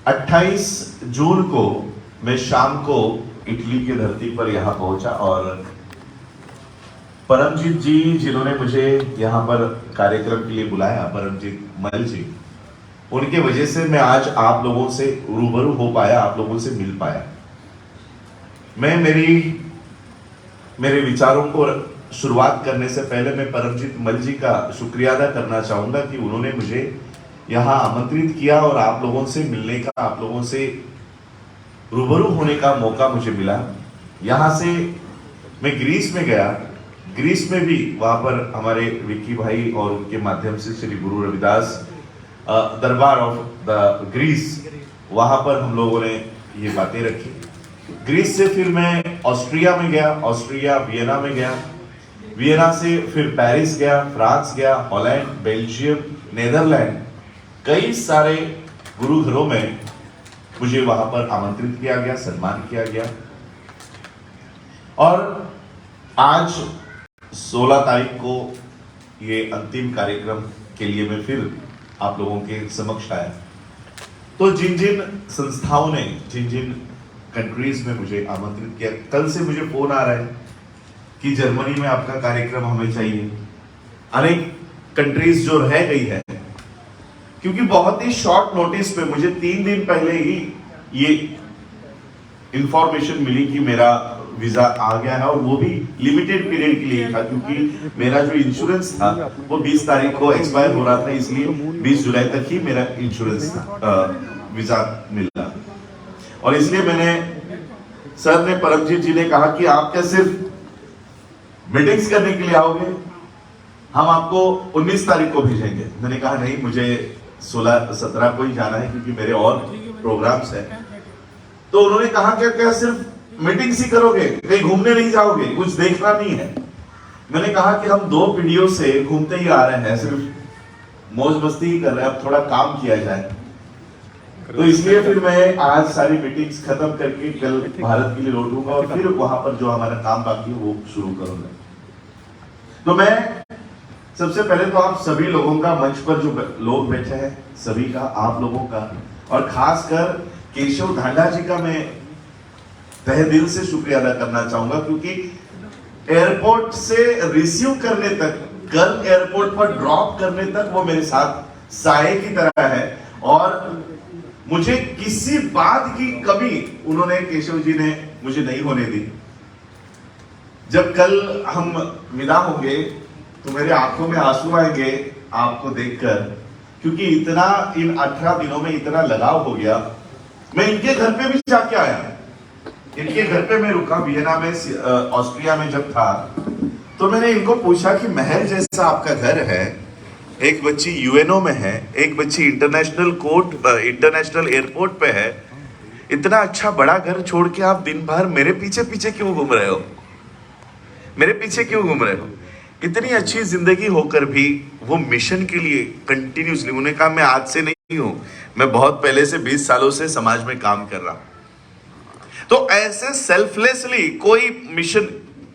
28 जून को मैं शाम को इटली की धरती पर यहाँ पहुंचा और परमजीत जी जिन्होंने मुझे यहाँ पर कार्यक्रम के लिए बुलाया, परमजीत मल जी, उनके वजह से मैं आज आप लोगों से रूबरू हो पाया, आप लोगों से मिल पाया। मैं मेरे विचारों को शुरुआत करने से पहले मैं परमजीत मल जी का शुक्रिया अदा करना चाहूंगा कि उन्होंने मुझे यहाँ आमंत्रित किया और आप लोगों से मिलने का, आप लोगों से रूबरू होने का मौका मुझे मिला। यहाँ से मैं ग्रीस में गया, ग्रीस में भी वहाँ पर हमारे विक्की भाई और उनके माध्यम से श्री गुरु रविदास दरबार ऑफ द ग्रीस, वहाँ पर हम लोगों ने ये बातें रखी। ग्रीस से फिर मैं ऑस्ट्रिया में गया, ऑस्ट्रिया वियना में गया, वियना से फिर पेरिस गया, फ्रांस गया, हॉलैंड, बेल्जियम, नेदरलैंड, कई सारे गुरु घरों में मुझे वहां पर आमंत्रित किया गया, सम्मान किया गया। और आज 16 तारीख को ये अंतिम कार्यक्रम के लिए मैं फिर आप लोगों के समक्ष आया। तो जिन जिन संस्थाओं ने, जिन जिन कंट्रीज में मुझे आमंत्रित किया, कल से मुझे फोन आ रहा है कि जर्मनी में आपका कार्यक्रम हमें चाहिए। अनेक कंट्रीज जो रह गई है, क्योंकि बहुत ही शॉर्ट नोटिस पे मुझे 3 दिन पहले ही ये इंफॉर्मेशन मिली कि मेरा वीजा आ गया है, और वो भी लिमिटेड पीरियड के लिए था, क्योंकि मेरा जो इंश्योरेंस था वो 20 तारीख को एक्सपायर हो रहा था, इसलिए 20 जुलाई तक ही मेरा इंश्योरेंस था, वीजा मिला। और इसलिए सर ने, परमजीत जी ने कहा कि आप क्या सिर्फ मीटिंग्स करने के लिए आओगे, हम आपको 19 तारीख को भेजेंगे। मैंने कहा नहीं, मुझे 16-17 को ही जाना है, क्योंकि मेरे और प्रोग्राम्स हैं। तो उन्होंने कहा कि क्या सिर्फ मीटिंग्स ही करोगे, कहीं घूमने नहीं जाओगे, कुछ देखना नहीं है? मैंने कहा कि हम 2 पीढ़ियों से घूमते ही आ रहे हैं, सिर्फ मौज मस्ती ही कर रहे हैं, अब थोड़ा काम किया जाए। तो इसलिए फिर मैं आज सारी मीटिंग्स खत्म करके कल भारत के लिए लौटूंगा और फिर वहां पर जो हमारा काम बाकी है वो शुरू करूंगा। तो मैं सबसे पहले तो आप सभी लोगों का, मंच पर जो लोग बैठे हैं सभी का, आप लोगों का, और खासकर केशव ढांडा जी का मैं तहे दिल से शुक्रिया अदा करना चाहूंगा, क्योंकि एयरपोर्ट से रिसीव करने तक, कल एयरपोर्ट पर ड्रॉप करने तक वो मेरे साथ साए की तरह है, और मुझे किसी बात की कमी उन्होंने, केशव जी ने मुझे नहीं होने दी। जब कल हम विदा होंगे तो मेरे आंखों में आंसू आएंगे आपको देखकर, क्योंकि इतना इन 18 दिनों में इतना लगाव हो गया। मैं इनके घर पे भी जाके आया, इनके घर पे मैं रुका वियना में, ऑस्ट्रिया में जब था, तो मैंने इनको पूछा कि महल जैसा आपका घर है, एक बच्ची यूएनओ में है, एक बच्ची इंटरनेशनल एयरपोर्ट पे है, इतना अच्छा बड़ा घर छोड़ के आप दिन भर मेरे पीछे पीछे क्यों घूम रहे हो, मेरे पीछे क्यों घूम रहे हो? इतनी अच्छी जिंदगी होकर भी वो मिशन के लिए कंटिन्यूसली, उन्होंने कहा मैं आज से नहीं हूं, मैं बहुत पहले से 20 सालों से समाज में काम कर रहा हूं। तो ऐसे सेल्फलेसली कोई मिशन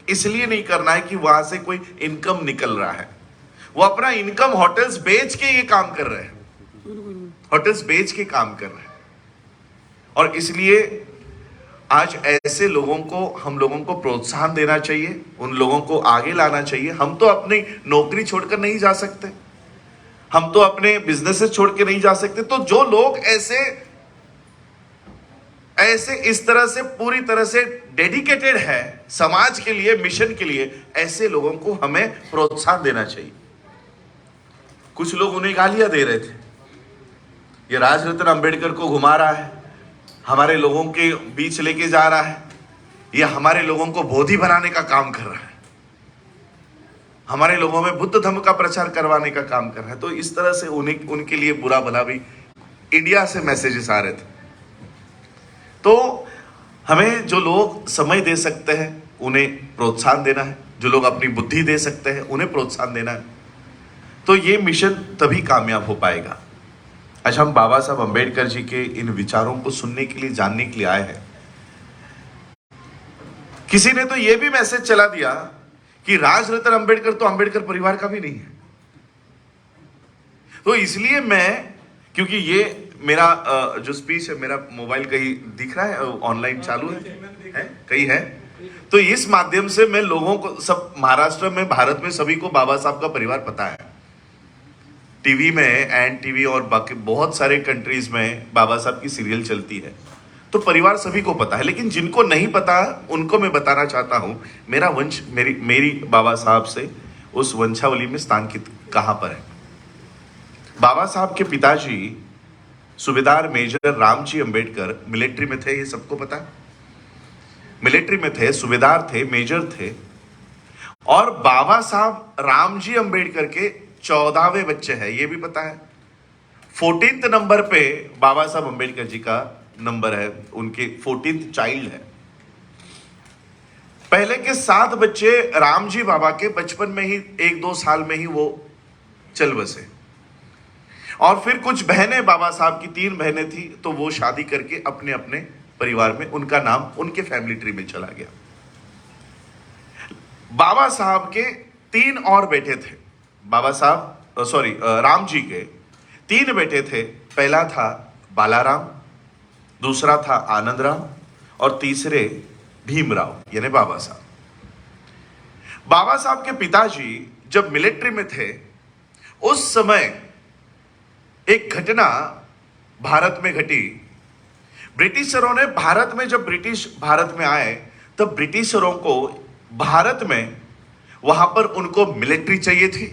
इसलिए नहीं करना है कि वहां से कोई इनकम निकल रहा है, वो अपना इनकम होटल्स बेच के ये काम कर रहे हैं, होटल्स बेच के काम कर रहे हैं। और इसलिए आज ऐसे लोगों को, हम लोगों को प्रोत्साहन देना चाहिए, उन लोगों को आगे लाना चाहिए। हम तो अपनी नौकरी छोड़कर नहीं जा सकते, हम तो अपने बिजनेसेस छोड़ के नहीं जा सकते। तो जो लोग ऐसे इस तरह से पूरी तरह से डेडिकेटेड है समाज के लिए, मिशन के लिए, ऐसे लोगों को हमें प्रोत्साहन देना चाहिए। कुछ लोग उन्हें गालियां दे रहे थे, ये राजरत्न अंबेडकर को घुमा रहा है, हमारे लोगों के बीच लेके जा रहा है, ये हमारे लोगों को बोधी बनाने का काम कर रहा है, हमारे लोगों में बुद्ध धर्म का प्रचार करवाने का काम कर रहा है। तो इस तरह से उनके लिए बुरा भला भी इंडिया से मैसेजेस आ रहे थे। तो हमें जो लोग समय दे सकते हैं उन्हें प्रोत्साहन देना है, जो लोग अपनी बुद्धि दे सकते हैं उन्हें प्रोत्साहन देना है, तो ये मिशन तभी कामयाब हो पाएगा। आज हम बाबा साहब अंबेडकर जी के इन विचारों को सुनने के लिए, जानने के लिए आए हैं। किसी ने तो यह भी मैसेज चला दिया कि राजरत्न अंबेडकर तो अंबेडकर परिवार का भी नहीं है। तो इसलिए मैं, क्योंकि ये मेरा जो स्पीच है, मेरा मोबाइल कहीं दिख रहा है, ऑनलाइन चालू है कहीं है? तो इस माध्यम से मैं लोगों को, सब महाराष्ट्र में, भारत में सभी को बाबा साहब का परिवार पता है। टीवी में, एंड टीवी और बाकी बहुत सारे कंट्रीज में बाबा साहब की सीरियल चलती है, तो परिवार सभी को पता है। लेकिन जिनको नहीं पता उनको मैं बताना चाहता हूं, मेरा वंश, मेरी बाबा साहब से उस वंशावली में स्थान कहां पर है। बाबा साहब के पिताजी सूबेदार मेजर रामजी अंबेडकर मिलिट्री में थे, ये सबको पता है। मिलिट्री में थे, सूबेदार थे, मेजर थे, और बाबा साहब रामजी अंबेडकर के 14वें बच्चे हैं, ये भी पता है। 14th नंबर पे बाबा साहब अंबेडकर जी का नंबर है, उनके 14th चाइल्ड है। पहले के 7 बच्चे रामजी बाबा के बचपन में ही 1-2 साल में ही वो चल बसे, और फिर कुछ बहनें, बाबा साहब की 3 बहनें थी, तो वो शादी करके अपने अपने परिवार में, उनका नाम उनके फैमिली ट्री में चला गया। बाबा साहब के 3 और बेटे थे। बाबा साहब राम जी के 3 बेटे थे। पहला था बालाराम, दूसरा था आनंद राम, और तीसरे भीमराव, यानी बाबा साहब। बाबा साहब के पिताजी जब मिलिट्री में थे, उस समय एक घटना भारत में घटी। ब्रिटिशरों ने भारत में, जब ब्रिटिश भारत में आए, तब ब्रिटिशरों को भारत में, वहां पर उनको मिलिट्री चाहिए थी,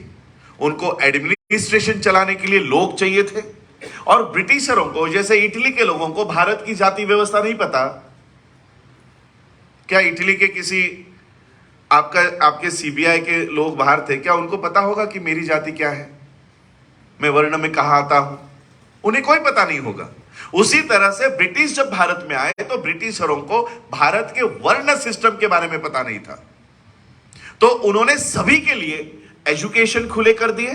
उनको एडमिनिस्ट्रेशन चलाने के लिए लोग चाहिए थे, और ब्रिटिशरों को, जैसे इटली के लोगों को भारत की जाति व्यवस्था नहीं पता। क्या इटली के किसी आपके सीबीआई के लोग बाहर थे, क्या उनको पता होगा कि मेरी जाति क्या है, मैं वर्ण में कहां आता हूं? उन्हें कोई पता नहीं होगा। उसी तरह से ब्रिटिश जब भारत में आए, तो ब्रिटिशरों को भारत के वर्ण सिस्टम के बारे में पता नहीं था। तो उन्होंने सभी के लिए एजुकेशन खुले कर दिए,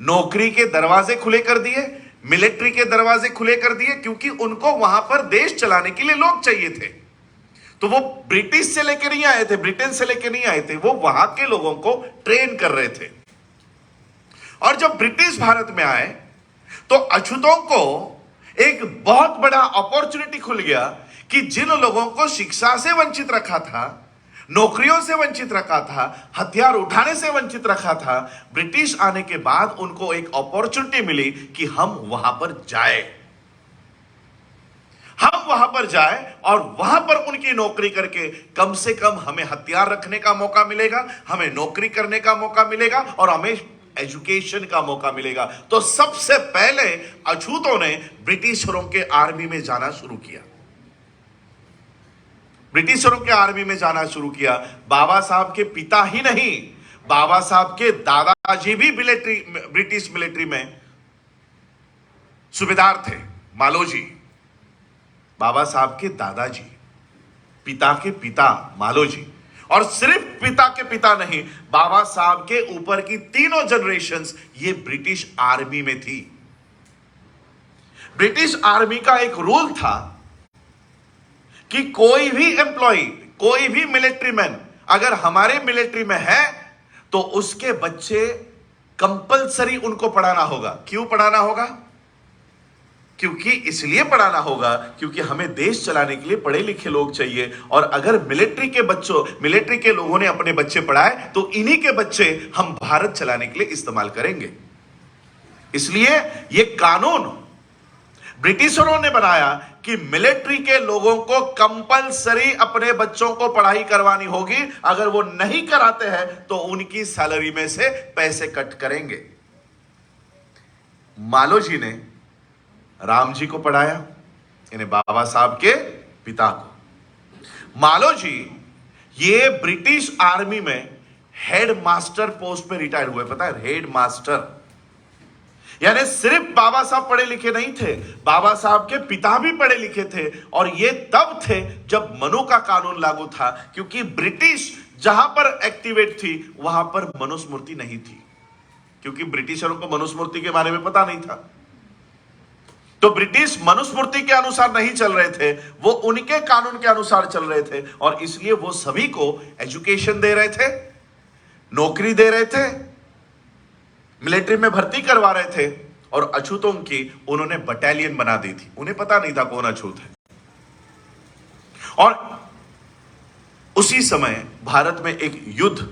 नौकरी के दरवाजे खुले कर दिए, मिलिट्री के दरवाजे खुले कर दिए, क्योंकि उनको वहां पर देश चलाने के लिए लोग चाहिए थे। तो वो ब्रिटिश से लेकर नहीं आए थे, ब्रिटेन से लेकर नहीं आए थे, वो वहां के लोगों को ट्रेन कर रहे थे। और जब ब्रिटिश भारत में आए, तो अछूतों को एक बहुत बड़ा अपॉर्चुनिटी खुल गया कि जिन लोगों को शिक्षा से वंचित रखा था, नौकरियों से वंचित रखा था, हथियार उठाने से वंचित रखा था, ब्रिटिश आने के बाद उनको एक अपॉर्चुनिटी मिली कि हम वहां पर जाए, हम वहां पर जाए, और वहां पर उनकी नौकरी करके कम से कम हमें हथियार रखने का मौका मिलेगा, हमें नौकरी करने का मौका मिलेगा, और हमें एजुकेशन का मौका मिलेगा। तो सबसे पहले अछूतों ने ब्रिटिशरों के आर्मी में जाना शुरू किया, ब्रिटिशरों के आर्मी में जाना शुरू किया। बाबा साहब के पिता ही नहीं, बाबा साहब के दादाजी भी ब्रिटिश मिलिट्री में सूबेदार थे, मालोजी। बाबा साहब के दादाजी, पिता के पिता मालोजी, और सिर्फ पिता के पिता नहीं, बाबा साहब के ऊपर की 3 जनरेशंस ये ब्रिटिश आर्मी में थी। ब्रिटिश आर्मी का एक रूल था कि कोई भी एम्प्लॉय, कोई भी मिलिट्री मैन अगर हमारे मिलिट्री में है, तो उसके बच्चे कंपलसरी उनको पढ़ाना होगा। क्यों पढ़ाना होगा? क्योंकि इसलिए पढ़ाना होगा क्योंकि हमें देश चलाने के लिए पढ़े लिखे लोग चाहिए, और अगर मिलिट्री के लोगों ने अपने बच्चे पढ़ाए, तो इन्हीं के बच्चे हम भारत चलाने के लिए इस्तेमाल करेंगे। इसलिए यह कानून ब्रिटिशरों ने बनाया कि मिलिट्री के लोगों को कंपलसरी अपने बच्चों को पढ़ाई करवानी होगी, अगर वो नहीं कराते हैं तो उनकी सैलरी में से पैसे कट करेंगे। मालोजी ने राम जी को पढ़ाया, यानी बाबा साहब के पिता को। मालोजी ये ब्रिटिश आर्मी में हेड मास्टर पोस्ट पे रिटायर हुए, पता है, हेड मास्टर। यानी सिर्फ बाबा साहब पढ़े लिखे नहीं थे, बाबा साहब के पिता भी पढ़े लिखे थे, और ये तब थे जब मनु का कानून लागू था, क्योंकि ब्रिटिश जहां पर एक्टिवेट थी वहां पर मनुस्मृति नहीं थी, क्योंकि ब्रिटिशरों को मनुस्मृति के बारे में पता नहीं था। तो ब्रिटिश मनुस्मृति के अनुसार नहीं चल रहे थे, वो उनके कानून के अनुसार चल रहे थे, और इसलिए वो सभी को एजुकेशन दे रहे थे, नौकरी दे रहे थे, मिलिट्री में भर्ती करवा रहे थे, और अछूतों की उन्होंने बटालियन बना दी थी। उन्हें पता नहीं था कौन अछूत है। और उसी समय भारत में एक युद्ध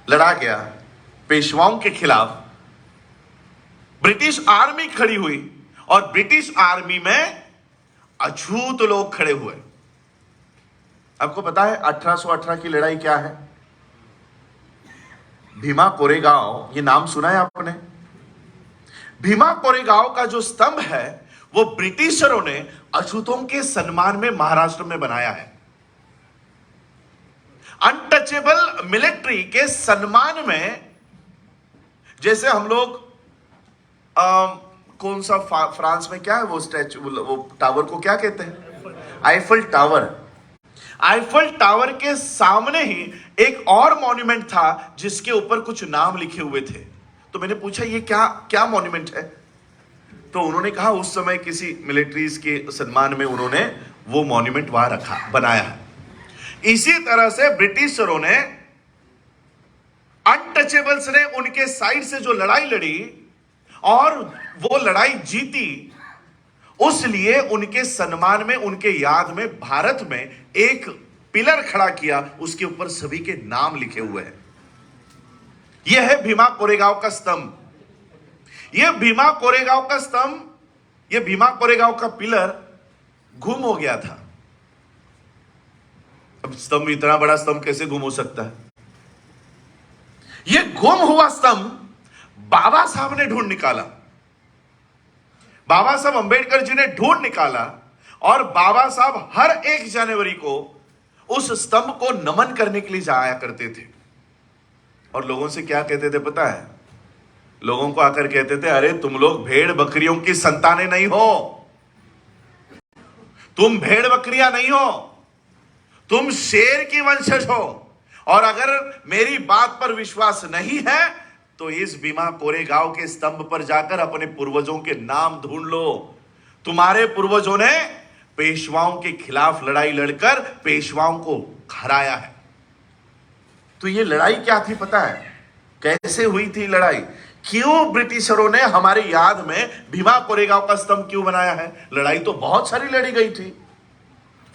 लड़ा गया पेशवाओं के खिलाफ। ब्रिटिश आर्मी खड़ी हुई और ब्रिटिश आर्मी में अछूत लोग खड़े हुए। आपको पता है 1818 की लड़ाई क्या है? भीमा कोरेगांव, ये नाम सुना है आपने? भीमा कोरेगांव का जो स्तंभ है वो ब्रिटिशरों ने अछूतों के सम्मान में महाराष्ट्र में बनाया है। अनटचेबल मिलिट्री के सम्मान में, जैसे हम लोग कौन सा फ्रांस में क्या है वो स्टैचू, वो टावर को क्या कहते हैं? Eiffel tower. आईफल टावर के सामने ही एक और मॉन्यूमेंट था जिसके ऊपर कुछ नाम लिखे हुए थे। तो मैंने पूछा ये क्या क्या मॉन्यूमेंट है? तो उन्होंने कहा उस समय किसी मिलिट्रीज के सम्मान में उन्होंने वो मॉन्यूमेंट वहां रखा, बनाया है। इसी तरह से ब्रिटिशरों ने, अनटचेबल्स ने उनके साइड से जो लड़ाई लड़ी और वो लड़ाई जीती, उस लिए उनके सम्मान में, उनके याद में भारत में एक पिलर खड़ा किया, उसके ऊपर सभी के नाम लिखे हुए हैं। यह है भीमा कोरेगांव का स्तंभ। यह भीमा कोरेगांव का स्तंभ, यह भीमा कोरेगांव का पिलर गुम हो गया था। अब स्तंभ, इतना बड़ा स्तंभ कैसे गुम हो सकता है? यह गुम हुआ स्तंभ बाबा साहब ने ढूंढ निकाला। बाबा साहब अंबेडकर जी ने ढूंढ निकाला और बाबा साहब हर 1 जनवरी को उस स्तंभ को नमन करने के लिए जाया करते थे। और लोगों से क्या कहते थे पता है? लोगों को आकर कहते थे, अरे तुम लोग भेड़ बकरियों की संतानें नहीं हो, तुम भेड़ बकरियां नहीं हो, तुम शेर की वंशज हो। और अगर मेरी बात पर विश्वास नहीं है तो इस भीमा कोरेगांव के स्तंभ पर जाकर अपने पूर्वजों के नाम ढूंढ लो। तुम्हारे पूर्वजों ने पेशवाओं के खिलाफ लड़ाई लड़कर पेशवाओं को हराया है। तो ये लड़ाई क्या थी पता है? कैसे हुई थी लड़ाई? क्यों ब्रिटिशरों ने हमारी याद में भीमा कोरेगांव का स्तंभ क्यों बनाया है? लड़ाई तो बहुत सारी लड़ी गई थी,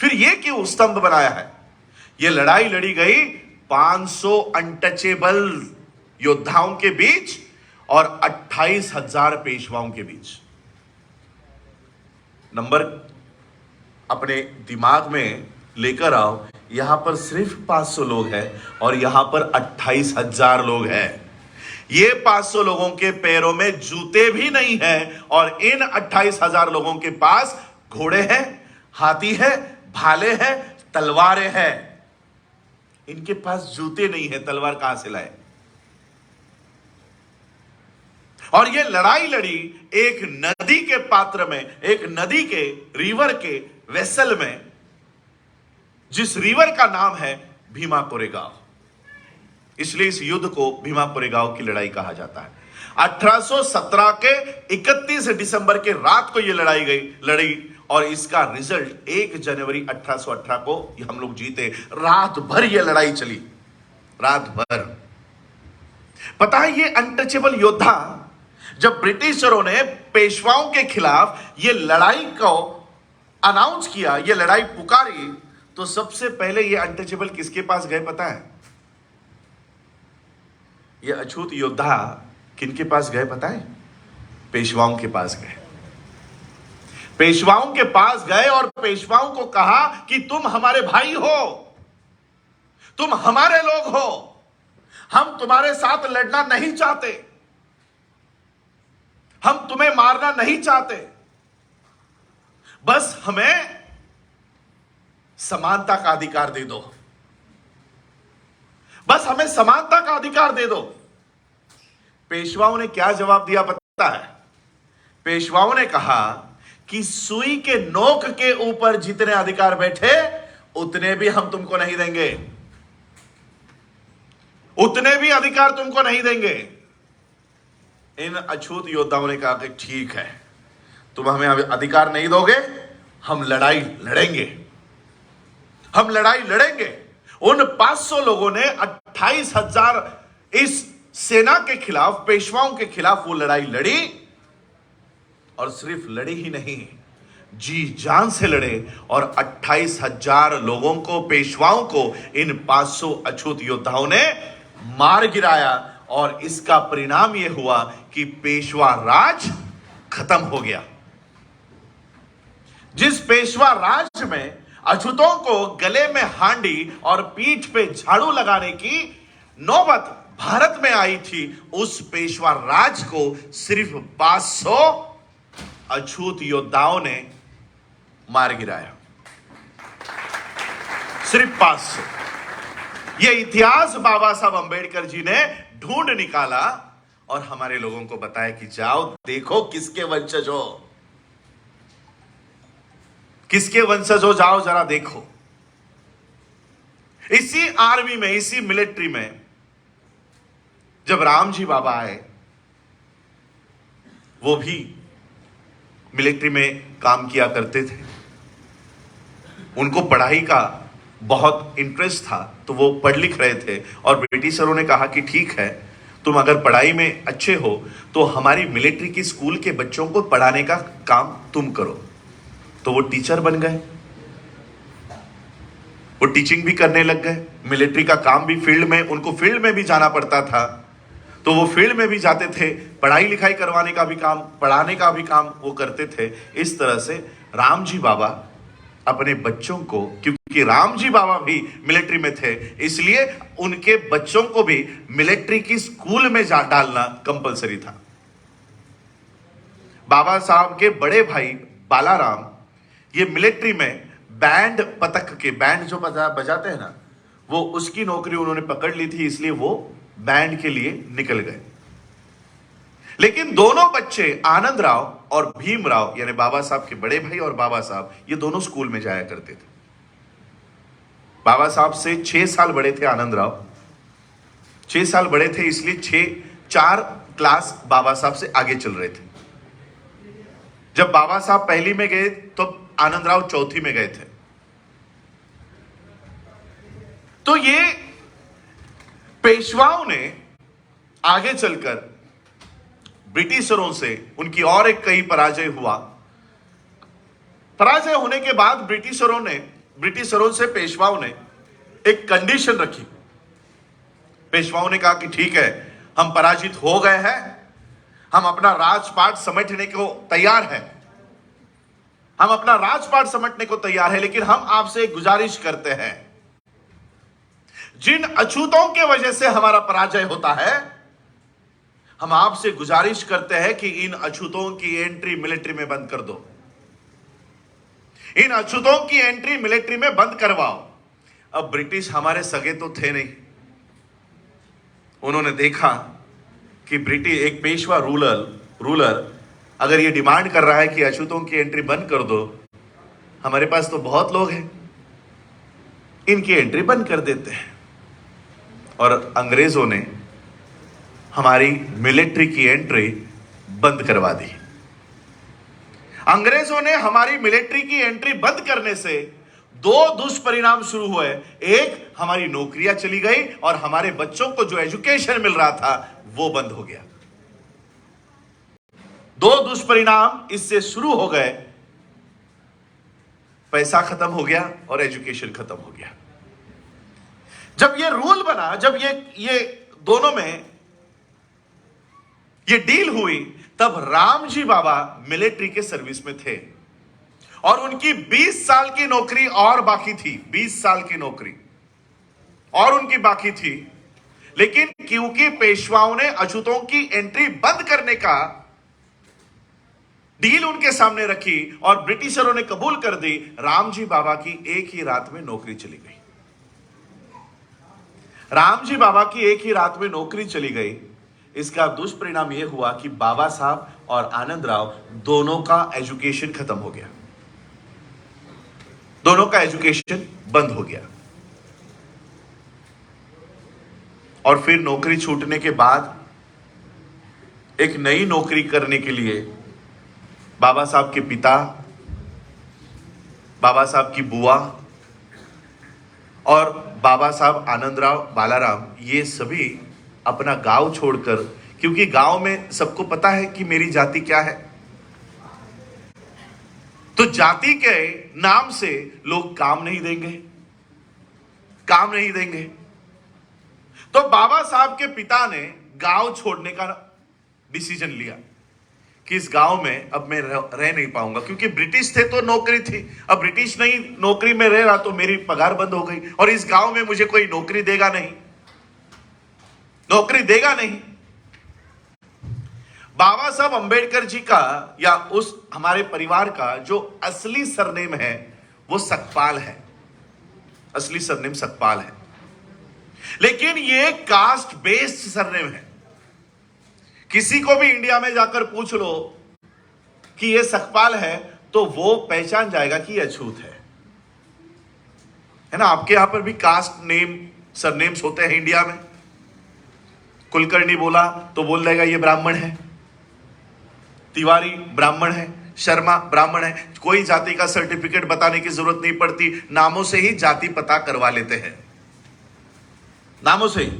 फिर ये क्यों स्तंभ बनाया है? ये लड़ाई लड़ी गई 500 अनटचेबल योद्धाओं के बीच और 28,000 पेशवाओं के बीच। नंबर अपने दिमाग में लेकर आओ, यहां पर सिर्फ 500 लोग हैं और यहां पर 28,000 लोग हैं। ये 500 लोगों के पैरों में जूते भी नहीं हैं और इन 28,000 लोगों के पास घोड़े हैं, हाथी है, भाले हैं, तलवारें हैं। इनके पास जूते नहीं है, तलवार कहां से लाए? और ये लड़ाई लड़ी एक नदी के पात्र में, एक नदी के रिवर के वेसल में, जिस रिवर का नाम है भीमा कोरेगांव। इसलिए इस युद्ध को भीमा कोरेगांव की लड़ाई कहा जाता है। 1817 के 31 दिसंबर के रात को यह लड़ी और इसका रिजल्ट 1 जनवरी 1818 को हम लोग जीते। रात भर यह लड़ाई चली, रात भर। पता है ये अनटचेबल योद्धा, जब ब्रिटिशरों ने पेशवाओं के खिलाफ ये लड़ाई को अनाउंस किया, ये लड़ाई पुकारी, तो सबसे पहले ये अनटचेबल किसके पास गए पता है? ये अछूत योद्धा किनके पास गए पता है? पेशवाओं के पास गए। पेशवाओं के पास गए और पेशवाओं को कहा कि तुम हमारे भाई हो, तुम हमारे लोग हो, हम तुम्हारे साथ लड़ना नहीं चाहते, हम तुम्हें मारना नहीं चाहते, बस हमें समानता का अधिकार दे दो, बस हमें समानता का अधिकार दे दो। पेशवाओं ने क्या जवाब दिया पता है? पेशवाओं ने कहा कि सुई के नोक के ऊपर जितने अधिकार बैठे उतने भी हम तुमको नहीं देंगे, उतने भी अधिकार तुमको नहीं देंगे। इन अछूत योद्धाओं ने कहा कि ठीक है, तुम हमें अधिकार नहीं दोगे, हम लड़ाई लड़ेंगे, हम लड़ाई लड़ेंगे। उन 500 लोगों ने 28,000 इस सेना के खिलाफ, पेशवाओं के खिलाफ वो लड़ाई लड़ी और सिर्फ लड़े ही नहीं, जी जान से लड़े और 28,000 लोगों को, पेशवाओं को इन 500 अछूत योद्धाओं ने मार गिराया। और इसका परिणाम यह हुआ कि पेशवा राज खत्म हो गया। जिस पेशवा राज में अछूतों को गले में हांडी और पीठ पे झाड़ू लगाने की नौबत भारत में आई थी, उस पेशवा राज को सिर्फ 500 अछूत योद्धाओं ने मार गिराया। सिर्फ 500। यह इतिहास बाबा साहब अंबेडकर जी ने ढूंढ निकाला और हमारे लोगों को बताया कि जाओ देखो किसके वंशज हो, किसके वंशज हो, जाओ जरा देखो। इसी आर्मी में, इसी मिलिट्री में जब राम जी बाबा आए, वो भी मिलिट्री में काम किया करते थे। उनको पढ़ाई का बहुत इंटरेस्ट था, तो वो पढ़ लिख रहे थे और ब्रिटिशरों ने कहा कि ठीक है, तुम अगर पढ़ाई में अच्छे हो तो हमारी मिलिट्री की स्कूल के बच्चों को पढ़ाने का काम तुम करो। तो वो टीचर बन गए, वो टीचिंग भी करने लग गए। मिलिट्री का काम भी फील्ड में, उनको फील्ड में भी जाना पड़ता था, तो वो फील्ड में भी जाते थे, पढ़ाई लिखाई करवाने का भी काम, पढ़ाने का भी काम वो करते थे। इस तरह से राम जी बाबा अपने बच्चों को, क्योंकि राम जी बाबा भी मिलिट्री में थे, इसलिए उनके बच्चों को भी मिलिट्री की स्कूल में डालना कंपलसरी था। बाबा साहब के बड़े भाई बालाराम ये मिलिट्री में बैंड पतक के, बैंड जो बजाते हैं ना, वो उसकी नौकरी उन्होंने पकड़ ली थी, इसलिए वो बैंड के लिए निकल गए। लेकिन दोनों बच्चे आनंद राव और भीमराव, यानी बाबा साहब के बड़े भाई और बाबा साहब, ये दोनों स्कूल में जाया करते थे। बाबा साहब से 6 साल बड़े थे आनंद राव, 6 साल बड़े थे, इसलिए 4 क्लास बाबा साहब से आगे चल रहे थे। जब बाबा साहब पहली में गए तो आनंद राव चौथी में गए थे। तो ये पेशवाओं ने आगे चलकर ब्रिटिशरों से, उनकी और एक कई पराजय हुआ। पराजय होने के बाद ब्रिटिशरों से पेशवाओं ने एक कंडीशन रखी। पेशवाओं ने कहा कि ठीक है, हम पराजित हो गए हैं, हम अपना राजपाट समेटने को तैयार हैं, हम अपना राजपाट समेटने को तैयार है, लेकिन हम आपसे एक गुजारिश करते हैं, जिन अछूतों के वजह से हमारा पराजय होता है, हम आपसे गुजारिश करते हैं कि इन अछूतों की एंट्री मिलिट्री में बंद कर दो, इन अछूतों की एंट्री मिलिट्री में बंद करवाओ। अब ब्रिटिश हमारे सगे तो थे नहीं, उन्होंने देखा कि ब्रिटिश एक पेशवा रूलर अगर ये डिमांड कर रहा है कि अछूतों की एंट्री बंद कर दो, हमारे पास तो बहुत लोग हैं, इनकी एंट्री बंद कर देते हैं। और अंग्रेजों ने हमारी मिलिट्री की एंट्री बंद करवा दी। अंग्रेजों ने हमारी मिलिट्री की एंट्री बंद करने से 2 दुष्परिणाम शुरू हुए। एक, हमारी नौकरियां चली गई और हमारे बच्चों को जो एजुकेशन मिल रहा था वो बंद हो गया। 2 दुष्परिणाम इससे शुरू हो गए, पैसा खत्म हो गया और एजुकेशन खत्म हो गया। जब ये रूल बना, जब ये दोनों में ये डील हुई, तब राम जी बाबा मिलिट्री के सर्विस में थे और उनकी 20 साल की नौकरी और बाकी थी, 20 साल की नौकरी और उनकी बाकी थी। लेकिन क्योंकि पेशवाओं ने अछूतों की एंट्री बंद करने का डील उनके सामने रखी और ब्रिटिशरों ने कबूल कर दी, राम जी बाबा की एक ही रात में नौकरी चली गई। राम जी बाबा की एक ही रात में नौकरी चली गई। इसका दुष्परिणाम यह हुआ कि बाबा साहब और आनंद राव दोनों का एजुकेशन खत्म हो गया, दोनों का एजुकेशन बंद हो गया। और फिर नौकरी छूटने के बाद एक नई नौकरी करने के लिए बाबा साहब के पिता, बाबा साहब की बुआ और बाबा साहब आनंदराव बालाराम, ये सभी अपना गांव छोड़कर, क्योंकि गांव में सबको पता है कि मेरी जाति क्या है, तो जाति के नाम से लोग काम नहीं देंगे, काम नहीं देंगे। तो बाबा साहब के पिता ने गांव छोड़ने का डिसीजन लिया कि इस गांव में अब मैं रह नहीं पाऊंगा, क्योंकि ब्रिटिश थे तो नौकरी थी, अब ब्रिटिश नहीं नौकरी में रह रहा तो मेरी पगार बंद हो गई, और इस गांव में मुझे कोई नौकरी देगा नहीं, नौकरी देगा नहीं। बाबा साहब अंबेडकर जी का या उस हमारे परिवार का जो असली सरनेम है वो सकपाल है, असली सरनेम सकपाल है, लेकिन ये कास्ट बेस्ड सरनेम है। किसी को भी इंडिया में जाकर पूछ लो कि ये सकपाल है तो वो पहचान जाएगा कि ये अछूत है ना। आपके यहां पर भी कास्ट नेम सरनेम्स होते हैं इंडिया में। कुलकर्णी बोला तो बोल देगा ये ब्राह्मण है, तिवारी ब्राह्मण है, शर्मा ब्राह्मण है। कोई जाति का सर्टिफिकेट बताने की जरूरत नहीं पड़ती, नामों से ही जाति पता करवा लेते हैं, नामों से ही।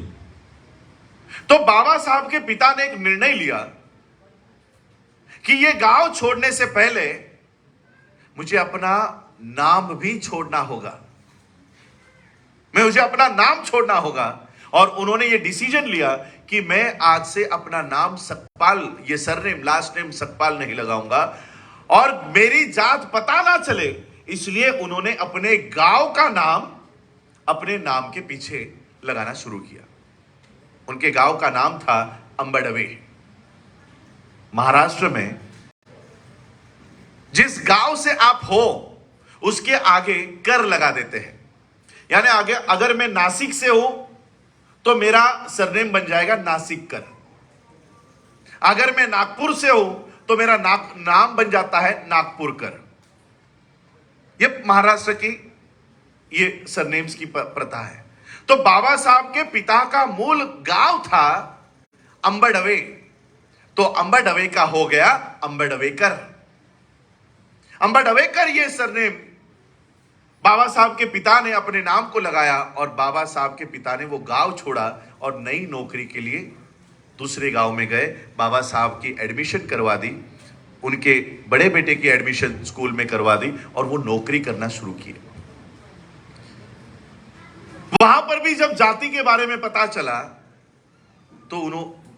तो बाबा साहब के पिता ने एक निर्णय लिया कि ये गांव छोड़ने से पहले मुझे अपना नाम भी छोड़ना होगा, मुझे अपना नाम छोड़ना होगा। और उन्होंने ये डिसीजन लिया कि मैं आज से अपना नाम सकपाल, ये सरनेम लास्ट नेम सकपाल नहीं लगाऊंगा, और मेरी जात पता ना चले, इसलिए उन्होंने अपने गांव का नाम अपने नाम के पीछे लगाना शुरू किया। उनके गांव का नाम था अंबडवे। महाराष्ट्र में जिस गांव से आप हो उसके आगे कर लगा देते हैं, यानी आगे अगर मैं नासिक से हूं तो मेरा सरनेम बन जाएगा नासिक कर, अगर मैं नागपुर से हूं तो मेरा नाम बन जाता है नागपुर कर। ये महाराष्ट्र की ये सरनेम्स की प्रथा है। तो बाबा साहब के पिता का मूल गांव था अंबडवे, तो अंबडवे का हो गया अंबडवेकर। अंबडवेकर ये सरनेम बाबा साहब के पिता ने अपने नाम को लगाया, और बाबा साहब के पिता ने वो गांव छोड़ा और नई नौकरी के लिए दूसरे गांव में गए। बाबा साहब की एडमिशन करवा दी, उनके बड़े बेटे की एडमिशन स्कूल में करवा दी, और वो नौकरी करना शुरू की। वहां पर भी जब जाति के बारे में पता चला तो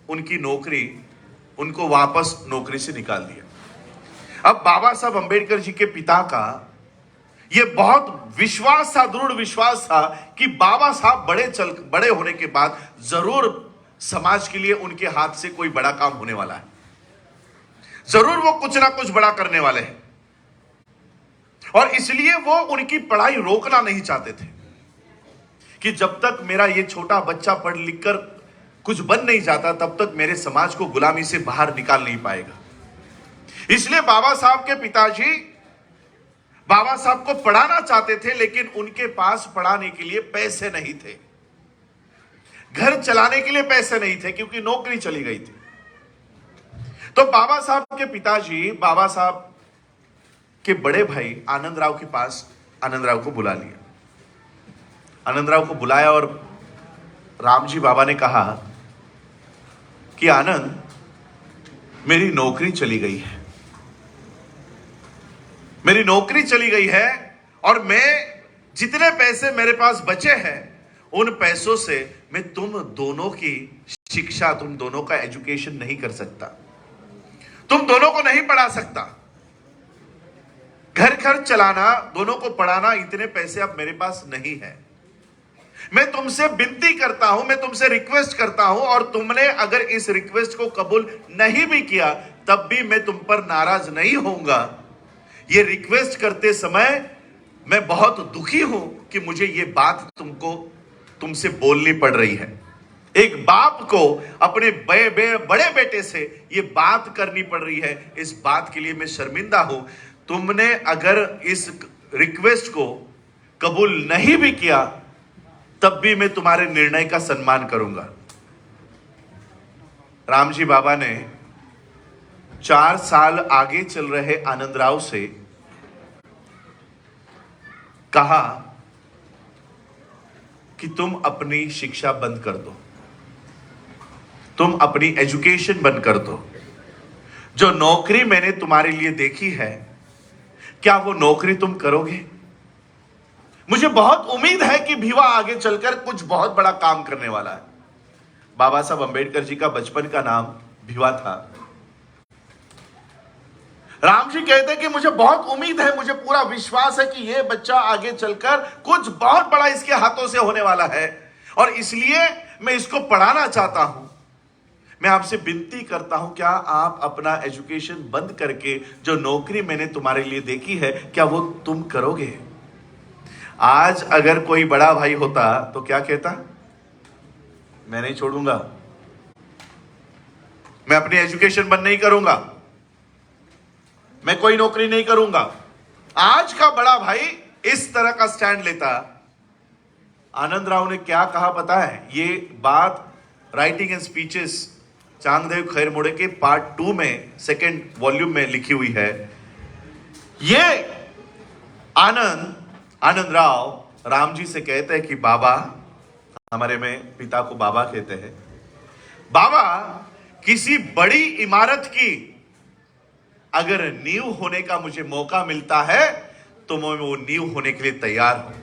उनकी नौकरी, उनको वापस नौकरी से निकाल दिया। अब बाबा साहब अंबेडकर जी के पिता का ये बहुत विश्वास था, दृढ़ विश्वास था कि बाबा साहब बड़े होने के बाद जरूर समाज के लिए उनके हाथ से कोई बड़ा काम होने वाला है, जरूर वो कुछ ना कुछ बड़ा करने वाले हैं। और इसलिए वो उनकी पढ़ाई रोकना नहीं चाहते थे कि जब तक मेरा ये छोटा बच्चा पढ़ लिख कर कुछ बन नहीं जाता तब तक मेरे समाज को गुलामी से बाहर निकाल नहीं पाएगा। इसलिए बाबा साहब के पिताजी बाबा साहब को पढ़ाना चाहते थे, लेकिन उनके पास पढ़ाने के लिए पैसे नहीं थे, घर चलाने के लिए पैसे नहीं थे, क्योंकि नौकरी चली गई थी। तो बाबा साहब के पिताजी बाबा साहब के बड़े भाई आनंदराव के पास आनंदराव को बुला लिया। आनंदराव को बुलाया और रामजी बाबा ने कहा कि आनंद, मेरी नौकरी चली गई है, मेरी नौकरी चली गई है, और मैं जितने पैसे मेरे पास बचे हैं उन पैसों से मैं तुम दोनों की शिक्षा, तुम दोनों का एजुकेशन नहीं कर सकता, तुम दोनों को नहीं पढ़ा सकता। घर खर्च चलाना, दोनों को पढ़ाना, इतने पैसे अब मेरे पास नहीं है। मैं तुमसे विनती करता हूं, मैं तुमसे रिक्वेस्ट करता हूं, और तुमने अगर इस रिक्वेस्ट को कबूल नहीं भी किया तब भी मैं तुम पर नाराज नहीं होऊंगा। ये रिक्वेस्ट करते समय मैं बहुत दुखी हूं कि मुझे ये बात तुमसे बोलनी पड़ रही है। एक बाप को अपने बड़े बेटे से ये बात करनी पड़ रही है, इस बात के लिए मैं शर्मिंदा हूं। तुमने अगर इस रिक्वेस्ट को कबूल नहीं भी किया तब भी मैं तुम्हारे निर्णय का सम्मान करूंगा। रामजी बाबा ने 4 साल आगे चल रहे आनंदराव से कहा कि तुम अपनी शिक्षा बंद कर दो, तुम अपनी एजुकेशन बंद कर दो। जो नौकरी मैंने तुम्हारे लिए देखी है, क्या वो नौकरी तुम करोगे? मुझे बहुत उम्मीद है कि भीवा आगे चलकर कुछ बहुत बड़ा काम करने वाला है। बाबा साहब अंबेडकर जी का बचपन का नाम भीवा था। राम जी कहते हैं कि मुझे बहुत उम्मीद है, मुझे पूरा विश्वास है कि यह बच्चा आगे चलकर कुछ बहुत बड़ा इसके हाथों से होने वाला है, और इसलिए मैं इसको पढ़ाना चाहता हूं। मैं आपसे विनती करता हूं, क्या आप अपना एजुकेशन बंद करके जो नौकरी मैंने तुम्हारे लिए देखी है, क्या वो तुम करोगे? आज अगर कोई बड़ा भाई होता तो क्या कहता? मैं नहीं छोड़ूंगा, मैं अपनी एजुकेशन बंद नहीं करूंगा, मैं कोई नौकरी नहीं करूंगा। आज का बड़ा भाई इस तरह का स्टैंड लेता। आनंद राव ने क्या कहा पता है? ये बात राइटिंग एंड स्पीचेस चांगदेव खैर मोड़े के पार्ट 2 में 2nd वॉल्यूम में लिखी हुई है। ये आनंद राव राम जी से कहते हैं कि बाबा, हमारे में पिता को बाबा कहते हैं, बाबा किसी बड़ी इमारत की अगर नींव होने का मुझे मौका मिलता है तो मैं वो नींव होने के लिए तैयार हूं।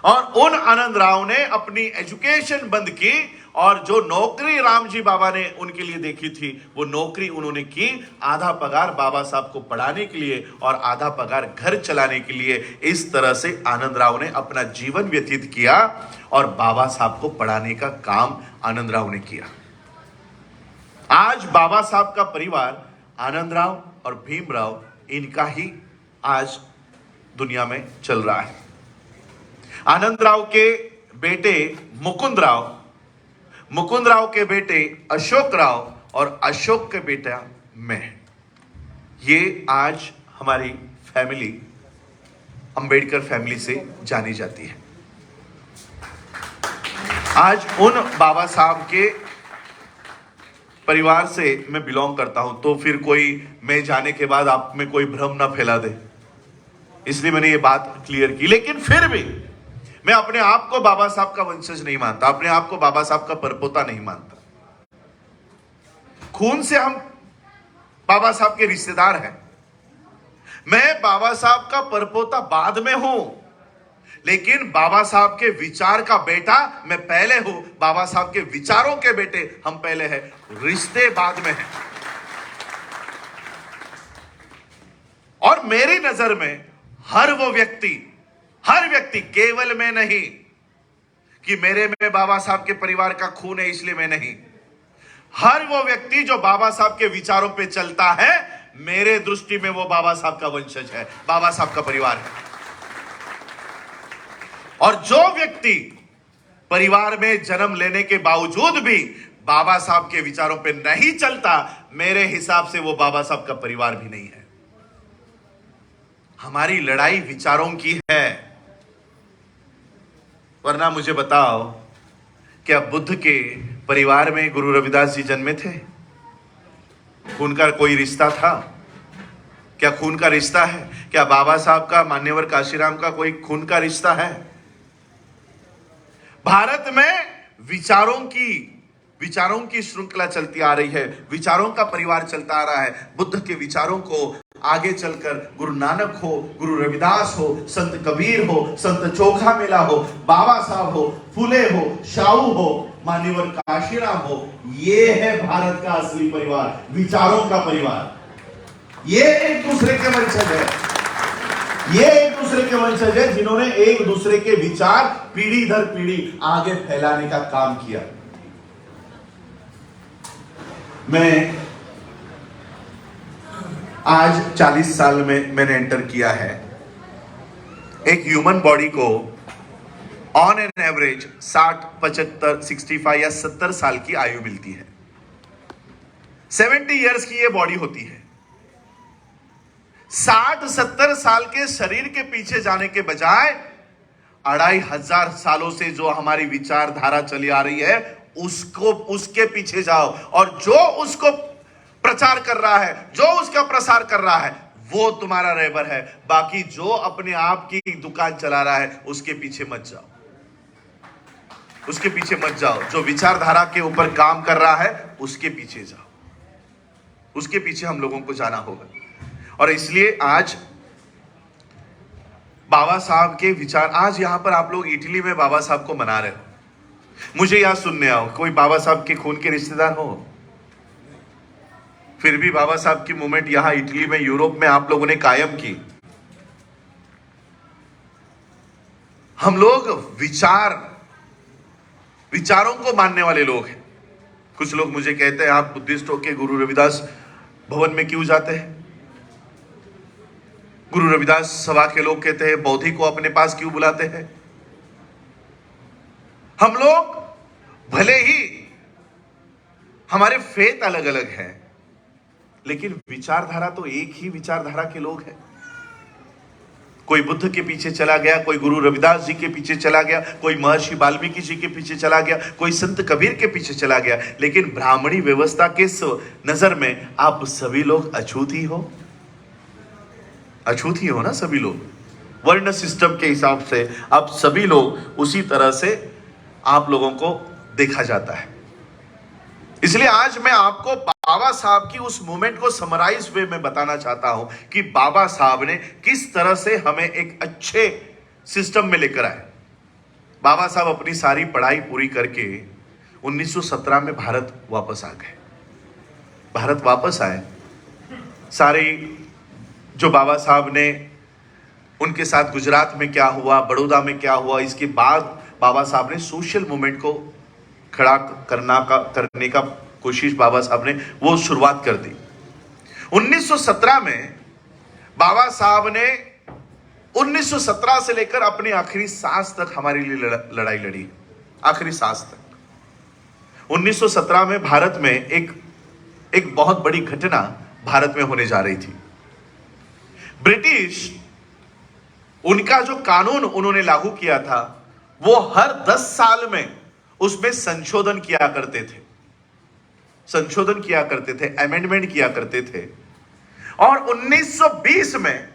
और उन आनंद राव ने अपनी एजुकेशन बंद की, और जो नौकरी राम जी बाबा ने उनके लिए देखी थी वो नौकरी उन्होंने की। आधा पगार बाबा साहब को पढ़ाने के लिए और आधा पगार घर चलाने के लिए। इस तरह से आनंद राव ने अपना जीवन व्यतीत किया और बाबा साहब को पढ़ाने का काम आनंद राव ने किया। आज बाबा साहब का परिवार आनंद राव और भीमराव, इनका ही आज दुनिया में चल रहा है। आनंद राव के बेटे मुकुंद राव के बेटे अशोक राव और अशोक के बेटा मैं। ये आज हमारी फैमिली अंबेडकर फैमिली से जानी जाती है। आज उन बाबा साहब के परिवार से मैं बिलोंग करता हूं, तो फिर कोई मैं जाने के बाद आप में कोई भ्रम ना फैला दे, इसलिए मैंने ये बात क्लियर की। लेकिन फिर भी मैं अपने आप को बाबा साहब का वंशज नहीं मानता, अपने आप को बाबा साहब का परपोता नहीं मानता। खून से हम बाबा साहब के रिश्तेदार हैं। मैं बाबा साहब का परपोता बाद में हूं, लेकिन बाबा साहब के विचार का बेटा मैं पहले हूं। बाबा साहब के विचारों के बेटे हम पहले हैं, रिश्ते बाद में हैं। और मेरी नजर में हर व्यक्ति केवल मैं नहीं कि मेरे में बाबा साहब के परिवार का खून है इसलिए मैं नहीं, हर वो व्यक्ति जो बाबा साहब के विचारों पे चलता है, मेरे दृष्टि में वो बाबा साहब का वंशज है, बाबा साहब का परिवार है। और जो व्यक्ति परिवार में जन्म लेने के बावजूद भी बाबा साहब के विचारों पे नहीं चलता, मेरे हिसाब से वो बाबा साहब का परिवार भी नहीं है। हमारी लड़ाई विचारों की है। वरना मुझे बताओ, क्या बुद्ध के परिवार में गुरु रविदास जी जन्मे थे? खून का कोई रिश्ता था? क्या खून का रिश्ता है? क्या बाबा साहब का, मान्यवर काशीराम का कोई खून का रिश्ता है? भारत में विचारों की श्रृंखला चलती आ रही है, विचारों का परिवार चलता आ रहा है। बुद्ध के विचारों को आगे चलकर गुरु नानक हो, गुरु रविदास हो, संत कबीर हो, संत चोखा मेला हो, बाबा साहब हो, फुले हो, शाहू हो, मान्यवर काशीराम हो, ये है भारत का असली परिवार, विचारों का परिवार। ये एक दूसरे के वंशज है, जिन्होंने एक दूसरे के विचार पीढ़ी दर पीढ़ी आगे फैलाने का काम किया। मैं आज 40 साल में मैंने एंटर किया है। एक ह्यूमन बॉडी को ऑन एन एवरेज 60, 75, 65 या 70 साल की आयु मिलती है। 70 इयर्स की ये बॉडी होती है। 60-70 साल के शरीर के पीछे जाने के बजाय 2500 सालों से जो हमारी विचारधारा चली आ रही है, उसके पीछे जाओ, और जो उसको प्रचार कर रहा है, जो उसका प्रसार कर रहा है, वो तुम्हारा रहबर है। बाकी जो अपने आप की दुकान चला रहा है, उसके पीछे मत जाओ। जो विचारधारा के ऊपर काम कर रहा है, उसके पीछे जाओ। उसके पीछे हम लोगों को जाना होगा। और इसलिए आज बाबा साहब के विचार, आज यहां पर आप लोग इटली में बाबा साहब को मना रहे हो, मुझे यहां सुनने आओ, कोई बाबा साहब के खून के रिश्तेदार हो, फिर भी बाबा साहब की मूवमेंट यहां इटली में, यूरोप में आप लोगों ने कायम की। हम लोग विचारों को मानने वाले लोग हैं। कुछ लोग मुझे कहते हैं आप बुद्धिस्ट होके गुरु रविदास भवन में क्यों जाते हैं? गुरु रविदास सभा के लोग कहते हैं बौद्धि को अपने पास क्यों बुलाते हैं? हम लोग भले ही हमारे फेथ अलग अलग है, लेकिन विचारधारा तो एक ही विचारधारा के लोग हैं। कोई बुद्ध के पीछे चला गया, कोई गुरु रविदास जी के पीछे चला गया, कोई महर्षि वाल्मीकि जी के पीछे चला गया, कोई संत कबीर के पीछे चला गया, लेकिन ब्राह्मणी व्यवस्था के नजर में आप सभी लोग अछूत ही हो। अछूत ही हो ना सभी लोग। वर्ण सिस्टम के हिसाब से आप सभी लोग उसी तरह से आप लोगों को देखा जाता है। इसलिए आज मैं आपको बाबा साहब की उस मूवमेंट को समराइज वे में बताना चाहता हूं कि बाबा साहब ने किस तरह से हमें एक अच्छे सिस्टम में लेकर आए। बाबा साहब अपनी सारी पढ़ाई पूरी करके 1917 में भारत वापस आ गए। भारत वापस आए, सारी जो बाबा साहब ने, उनके साथ गुजरात में क्या हुआ, बड़ौदा में क्या हुआ, इसके बाद बाबा साहब ने सोशल मूवमेंट को खड़ा करने का कोशिश बाबा साहब ने वो शुरुआत कर दी। 1917 में बाबा साहब ने 1917 से लेकर अपनी आखिरी सांस तक हमारे लिए लड़ाई लड़ी, आखिरी सांस तक। 1917 में भारत में एक बहुत बड़ी घटना भारत में होने जा रही थी। ब्रिटिश, उनका जो कानून उन्होंने लागू किया था वो हर 10 साल में उसमें संशोधन किया करते थे, संशोधन किया करते थे, अमेंडमेंट किया करते थे। और 1920 में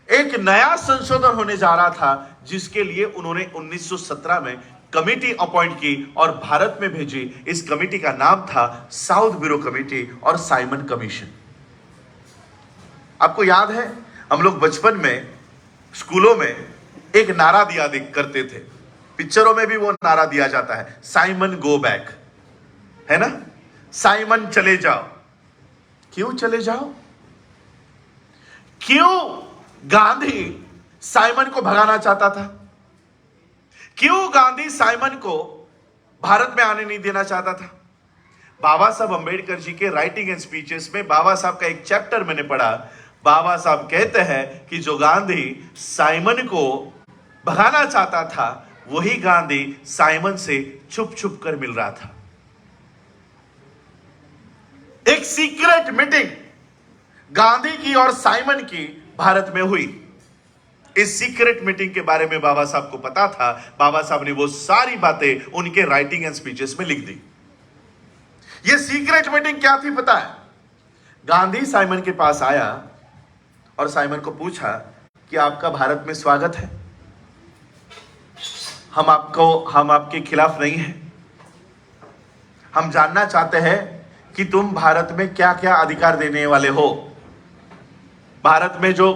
एक नया संशोधन होने जा रहा था, जिसके लिए उन्होंने 1917 में कमेटी अपॉइंट की और भारत में भेजी। इस कमेटी का नाम था साउथ ब्यूरो कमेटी और साइमन कमीशन। आपको याद है, हम लोग बचपन में स्कूलों में एक नारा दिया करते थे, पिक्चरों में भी वो नारा दिया जाता है, साइमन गो बैक, है ना? साइमन चले जाओ। क्यों चले जाओ? क्यों गांधी साइमन को भगाना चाहता था? क्यों गांधी साइमन को भारत में आने नहीं देना चाहता था? बाबा साहब अंबेडकर जी के राइटिंग एंड स्पीचेस में बाबा साहब का एक चैप्टर मैंने पढ़ा। बाबा साहब कहते हैं कि जो गांधी साइमन को भगाना चाहता था, वही गांधी साइमन से छुप छुप कर मिल रहा था। एक सीक्रेट मीटिंग गांधी की और साइमन की भारत में हुई। इस सीक्रेट मीटिंग के बारे में बाबा साहब को पता था। बाबा साहब ने वो सारी बातें उनके राइटिंग एंड स्पीचेस में लिख दी। ये सीक्रेट मीटिंग क्या थी पता है? गांधी साइमन के पास आया और साइमन को पूछा कि आपका भारत में स्वागत है, हम आपके खिलाफ नहीं हैं, हम जानना चाहते हैं कि तुम भारत में क्या क्या अधिकार देने वाले हो, भारत में जो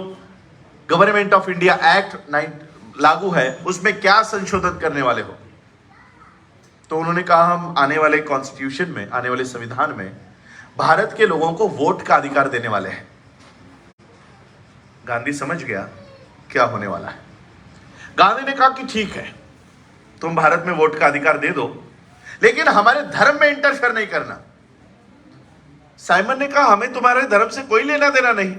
गवर्नमेंट ऑफ इंडिया एक्ट लागू है उसमें क्या संशोधन करने वाले हो। तो उन्होंने कहा हम आने वाले कॉन्स्टिट्यूशन में, आने वाले संविधान में भारत के लोगों को वोट का अधिकार देने वाले हैं। गांधी समझ गया क्या होने वाला है। गांधी ने कहा कि ठीक है, तुम भारत में वोट का अधिकार दे दो, लेकिन हमारे धर्म में इंटरफेयर नहीं करना। साइमन ने कहा हमें तुम्हारे धर्म से कोई लेना देना नहीं,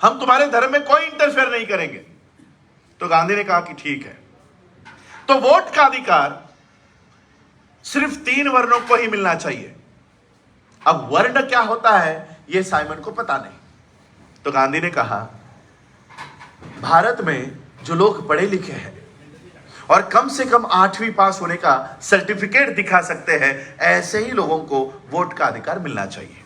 हम तुम्हारे धर्म में कोई इंटरफेयर नहीं करेंगे। तो गांधी ने कहा कि ठीक है। तो वोट का अधिकार सिर्फ 3 वर्णों को ही मिलना चाहिए। अब वर्ण क्या होता है यह साइमन को पता नहीं। तो गांधी ने कहा भारत में जो लोग पढ़े लिखे हैं और कम से कम 8वीं पास होने का सर्टिफिकेट दिखा सकते हैं, ऐसे ही लोगों को वोट का अधिकार मिलना चाहिए।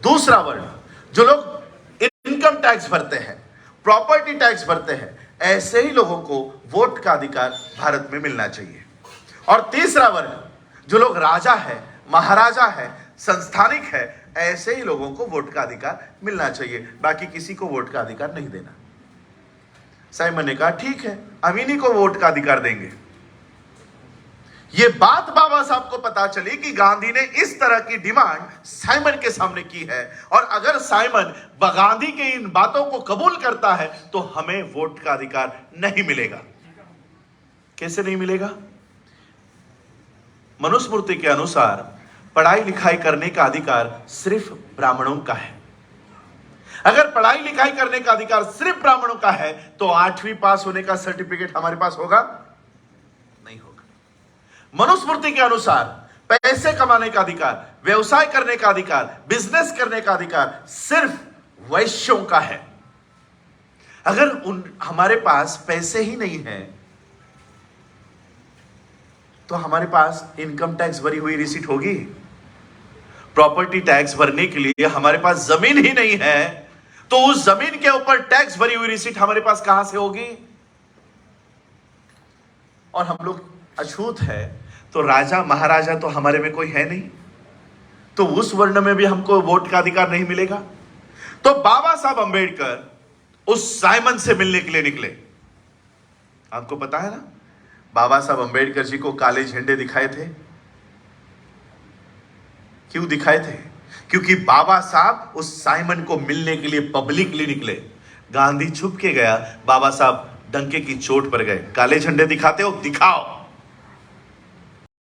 दूसरा वर्ण, जो लोग इनकम टैक्स भरते हैं, प्रॉपर्टी टैक्स भरते हैं, ऐसे ही लोगों को वोट का अधिकार भारत में मिलना चाहिए। और तीसरा वर्ण, जो लोग राजा है, महाराजा है, संस्थानिक है, ऐसे ही लोगों को वोट का अधिकार मिलना चाहिए, बाकी किसी को वोट का अधिकार नहीं देना। साइमन ने कहा ठीक है, हम इन्हीं को वोट का अधिकार देंगे। यह बात बाबा साहब को पता चली कि गांधी ने इस तरह की डिमांड साइमन के सामने की है, और अगर साइमन गांधी के इन बातों को कबूल करता है तो हमें वोट का अधिकार नहीं मिलेगा। कैसे नहीं मिलेगा? मनुस्मृति के अनुसार पढ़ाई लिखाई करने का अधिकार सिर्फ ब्राह्मणों का है। अगर पढ़ाई लिखाई करने का अधिकार सिर्फ ब्राह्मणों का है तो 8वीं पास होने का सर्टिफिकेट हमारे पास होगा? नहीं होगा। मनुस्मृति के अनुसार पैसे कमाने का अधिकार, व्यवसाय करने का अधिकार, बिजनेस करने का अधिकार सिर्फ वैश्यों का है। अगर हमारे पास पैसे ही नहीं है तो हमारे पास इनकम टैक्स भरी हुई रिसीट होगी? प्रॉपर्टी टैक्स भरने के लिए हमारे पास जमीन ही नहीं है तो उस जमीन के ऊपर टैक्स भरी हुई रिसीट हमारे पास कहां से होगी? और हम लोग अछूत है तो राजा महाराजा तो हमारे में कोई है नहीं, तो उस वर्ण में भी हमको वोट का अधिकार नहीं मिलेगा। तो बाबा साहब अंबेडकर उस साइमन से मिलने के लिए निकले। आपको पता है ना, बाबा साहब अंबेडकर जी को काले झंडे दिखाए थे। क्यों दिखाए थे? क्योंकि बाबा साहब उस साइमन को मिलने के लिए पब्लिकली निकले। गांधी छुप के गया, बाबा साहब डंके की चोट पर गए। काले झंडे दिखाते हो, दिखाओ।